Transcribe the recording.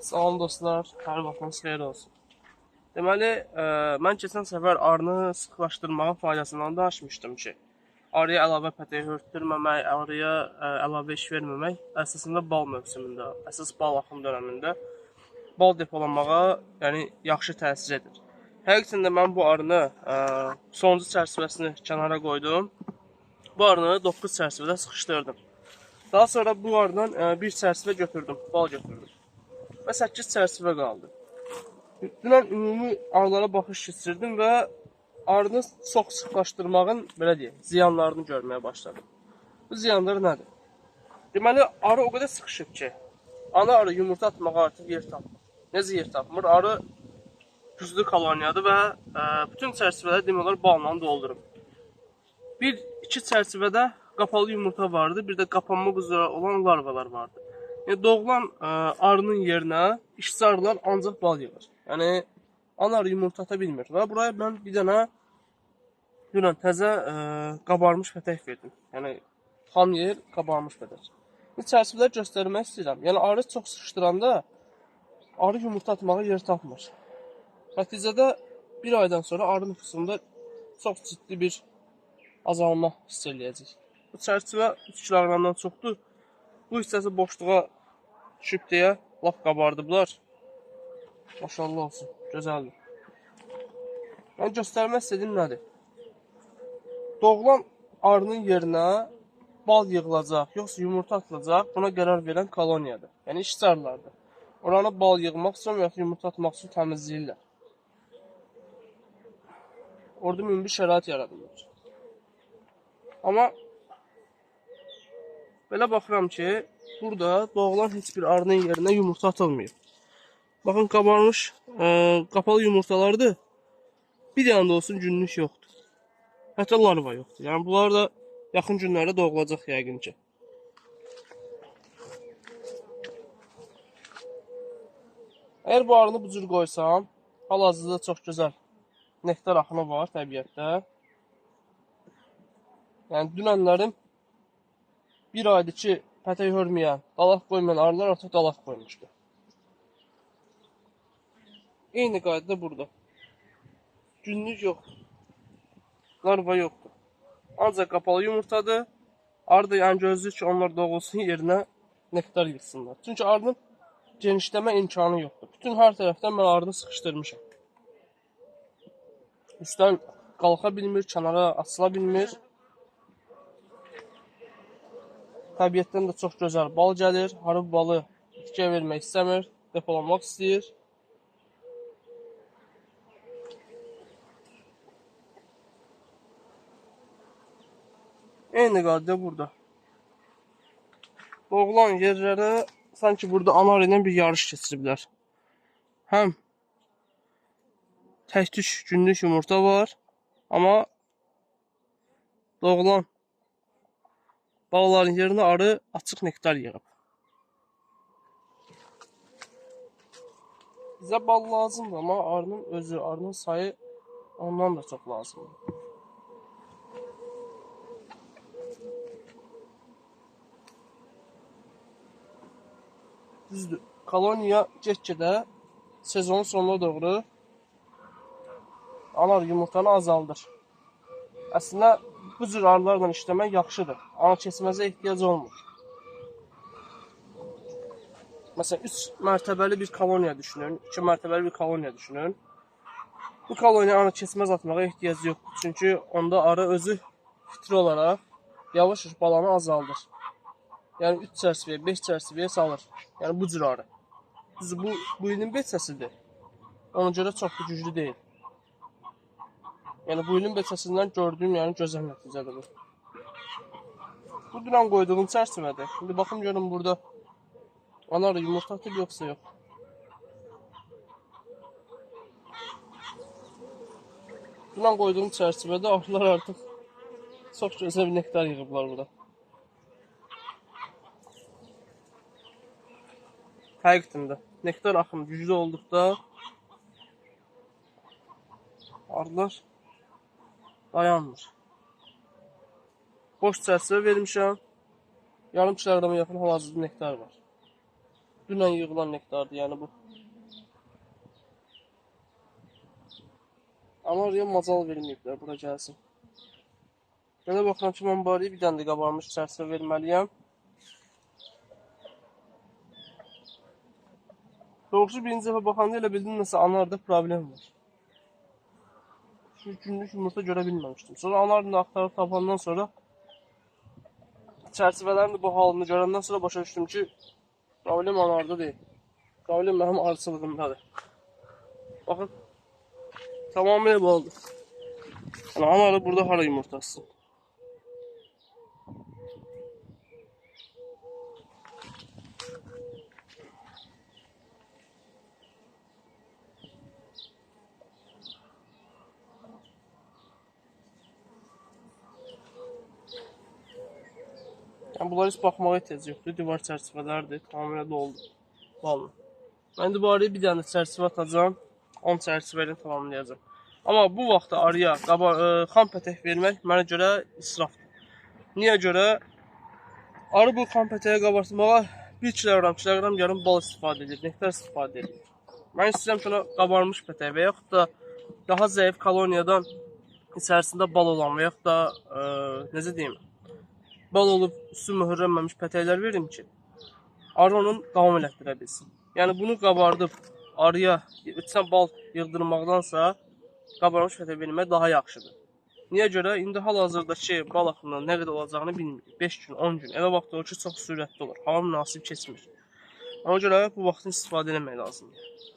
Salam dostlar, hər vaxtınız xeyir olsun. Deməli, mən keçən səfər arını sıxlaşdırmağın faydasından danışmışdım ki, arıya əlavə pətəyi hörtdürməmək, arıya əlavə iş verməmək əsasında bal mövsümündə, əsas bal axım dönəmində bal depolamağa, yəni yaxşı təsir edir. Həqiqətən də mən bu arını sonuncu çərçivəsini kənara qoydum. Bu arını 9 çərçivədə sıxışdırdım. Daha sonra bu arıdan bir çərçivə götürdüm, bal götürdüm. Və 8 çərçivə qaldı. Dünən ümumi arılara baxış keçirdim və arını çox sıxlaşdırmağın, belə deyək, ziyanlarını görməyə başladım. Bu ziyanlar nədir? Deməli, arı o qədər sıxışıb ki, ana arı yumurta atmağa artıq yer tapmır. Necə yer tapmır? Arı güclü koloniyadır və bütün çərçivələri demək olar balla doldurub. Bir-iki çərçivədə qapalı yumurta vardı, bir də qapanmaq üzrə olan larvalar vardı. Yəni, doğulan arının yerinə işçi arılar ancaq bal yığır. Yəni, ana arı yumurta ata bilmir. Və buraya mən bir dənə dünən təzə qabarmış pətək verdim. Yəni, xam yer qabarmış pətək. Bu çərçivələri göstərmək istəyirəm. Yəni, arı çox sıxışdıranda arı yumurta atmağa yer tapmır. Nəticədə bir aydan sonra arı nüfusunda çox ciddi bir azalma hiss eləyəcək. Bu çərçivə 3 kiloqramdan çoxdur. Bu hissəsi boşluğa düşüb deyə laf qabardıblar. Maşallah olsun, gözəldir. Mən göstərmək istədiyim nədir? Doğulan arının yerinə bal yığılacaq, yoxsa yumurta atılacaq, buna qərar verən koloniyadır. Yəni işçi arılardır. Oranı bal yığmaq üçün və yumurta atmaq üçün təmizləyirlər. Orada ümumi bir şərait yaradılır. Amma belə baxıram ki, burada doğulan heç bir arının yerinə yumurta atılmıyor. Baxın, qabarmış, qapalı yumurtalardır. Bir yana da olsun günlük yoxdur. Hətta larva yoxdur. Yəni, bunlar da yaxın günlərdə doğulacaq yəqin ki. Əgər bu arını bu cür qoysam, hal-hazırda çox gözəl nektar axını var təbiətdə. Yəni, dünənlərim bir aydır ki, pətək hörməyən, dalaq qoymayan arılar artıq dalaq qoymuşdu. Eyni qaydada burada. Günlük yoxdur. Larva yoxdur. Ancaq qapalı yumurtadır. Arı da yəni gözləyir ki, onlar doğulsun yerinə nektar yığsınlar. Çünki arının genişləmə imkanı yoxdur. Bütün hər tərəfdən mən arını sıxışdırmışam. Üstdən qalxa bilmir, kənara açıla bilmir. Təbiətdən də çox gözəl bal gəlir. Arı balı bitkiyə vermək istəmir, depolamaq istəyir. Eyni qaydada burada. Doğulan yerlərə sanki burada ana arı ilə bir yarış keçiriblər. Həm tək-tük günlük yumurta var, amma doğulan balların yerinə arı açıq nektar yığıb. Bizə bal lazımdır, amma arının özü, arının sayı ondan da çox lazımdır. Düzdür, koloniya get-gedə sezonun sonuna doğru ana arı yumurtanı azaldır. Əslində, bu cür arılarla işləmək yaxşıdır. Ana keçməzə ehtiyac olmur. Məsələn, 3 mərtəbəli bir koloniya düşünün, 2 mərtəbəli bir koloniya düşünün. Bu koloniya ana keçməz atmağa ehtiyac yoxdur. Çünki onda arı özü fitri olaraq yavaş-yavaş balanı azaldır. Yəni 3 çərçivəyə, 5 çərçivəyə salır. Yəni bu cür arı. Düzdür, bu ilin beçəsidir. Ona görə çox da güclü deyil. Yəni bu ilin beçəsindən gördüyüm yəni gözəl nəticədir bu. Bu dünən qoyduğum çərçivədir. Şimdi baxım görün burada ana arı yumurta atıb yoxsa yox. Dünən qoyduğum çərçivədə arılar artıq çox gözəl bir nektar yığıblar burada. Həqiqətən də nektar axımı güclü olduqda arılar dayanmır. Boş çərçivə vermişəm. Yarım kiloqrama yaxın hal-hazırda nektar var. dünən yığılan nektardır, yəni bu. Amma oraya macal verməyiblər, bura gəlsin. Belə baxıram ki, mən bu araya bir dənə də qabarmış çərçivə verməliyəm. Doğrusu birinci dəfə baxanda elə bildim nəsə anarda problem var. Şu günlük yumurta görə bilməmişdim. Sonra anarda axtarıb tapandan sonra çərçivələrin də bu halını görəndən sonra başa düşdüm ki, problem anarda deyil. Problem mənim arıçılığımdadır. Baxın, tamamilə bu oldu. Yəni anarda burada hara yumurtasın. Yəni bunlar heç baxmağa ehtiyac yoxdur. Divar çərçivələrdir, tamamilə doldu. Vallahi. Mən də bu araya bir dənə çərçivə atacağam. 10 çərçivə ilə tamamlayacağam. Amma bu vaxtda araya xam pətək vermək mənə görə israfdır. Niyə görə? Arı bu xam pətəyə qabartmağa 1 kiloqram yarım bal istifadə edir, nektar istifadə edir. Mən istəyirəm ki, ona qabarmış pətək və yaxud da daha zəif koloniyadan içərisində bal olan və yaxud da necə deyim, bal olub üstü möhürlənməmiş pətəklər verim ki, arı onun davam elətdirə bilsin. Yəni bunu qabardıb arıya içən bal yığdırmaqdansa qabarmış pətək vermək daha yaxşıdır. Niyə görə? İndi hal-hazırdakı bal axınının nə qədər olacağını bilmirik. 5 gün, 10 gün. Elə vaxt olur ki, çox sürətli olur. Hava münasib keçmir. Ona görə bu vaxtın istifadə etmək lazımdır.